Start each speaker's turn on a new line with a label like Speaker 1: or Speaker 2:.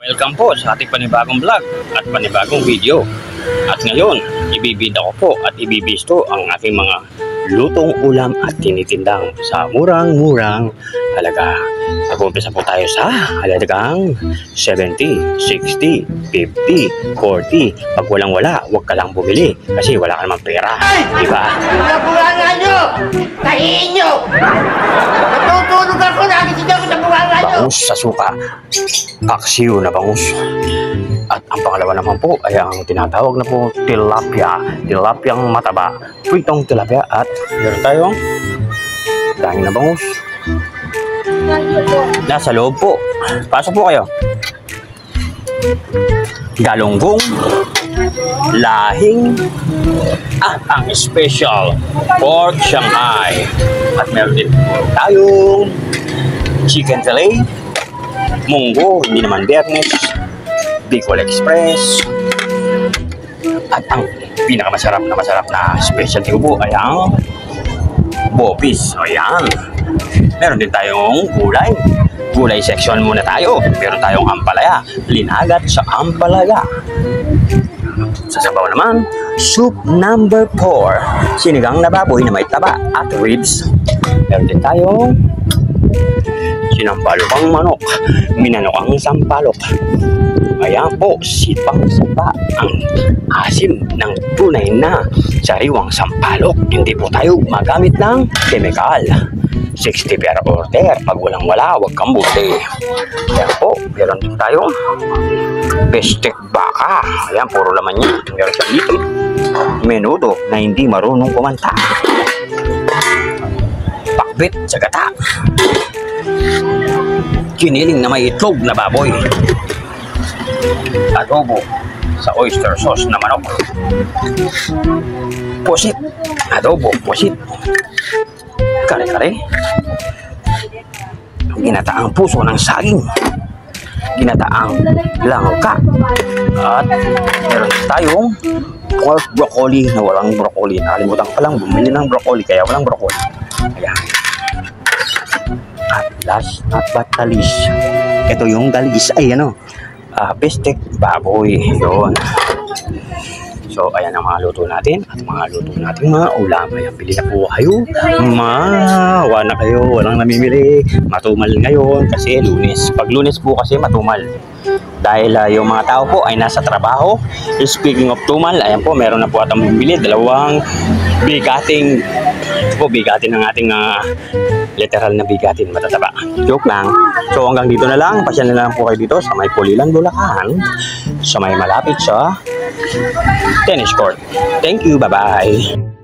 Speaker 1: Welcome po sa ating panibagong vlog at panibagong video. At ngayon, ibibida ko po at ibibisto ang ating mga lutong ulam at tinitindang sa murang-murang halaga. Nag-umpisa po tayo sa halagang 70, 60, 50, 40. Pag walang-wala, huwag ka lang bumili kasi wala ka namang pera. Diba?
Speaker 2: Bunga nyo! Tahiin nyo! Natutulog ako, nakikita ko sa bunga nyo!
Speaker 1: Bangus sa suka. Paksiw na bangus. At ang pangalawa naman po ay ang tinatawag na po tilapia. Tilapyang mataba. Pritong tilapia at meron tayong dahil na bangus. Nasa loob po. Pasok po kayo. Galunggong, lahing, at ang special pork Shanghai. At meron din po tayong chicken fillet, munggo, hindi naman Bernes, Bicol Express, at ang pinakamasarap na specialty ko po ay ang bopis. O yan. Meron din tayong gulay. Gulay section muna tayo. Meron tayong ampalaya. Linagat sa ampalaya. Sa sabaw naman, soup number 4. Sinigang na baboy na may taba at ribs. Meron din tayong sinampalokang manok. Minanokang sampalok. Ayan po, sipang sapa ang asim ng tunay na sariwang sampalok. Hindi po tayo magamit ng chemical. 60 per order. Pag walang-wala, huwag kang buli. Ayan po, meron din tayo bestek baka. Ayan, puro laman niya. Meron siya dito menudo na hindi marunong kumanta. Pakbit sa gata. Kiniling na may itlog na baboy. Adobo sa oyster sauce na manok. Pusit. Adobo, pusit. Kare-kare. Ginataang puso ng saging. Ginataang langka. At meron tayong pork broccoli na walang broccoli. Nakalimutan ko palang bumili ng broccoli kaya walang broccoli. Ayan. At last not but the least, ito yung galis ay bestek baboy. Yun. So, ayan ang mga luto natin at mga luto natin mga ulam. Ayan, pili na po kayo. Mawa na kayo. Walang namimili. Matumal ngayon kasi Lunes. Pag Lunes po kasi matumal. Dahil yung mga tao po ay nasa trabaho. Speaking of tumal, ayan po, meron na po atang bumili. Dalawang bigating. Ito po, bigatin ng ating literal na bigatin. Matataba. Joke lang. So, hanggang dito na lang. Pasya na lang po kayo dito sa may Kulilan, Bulacan. Sa may malapit sa tennis court. Thank you. Bye-bye.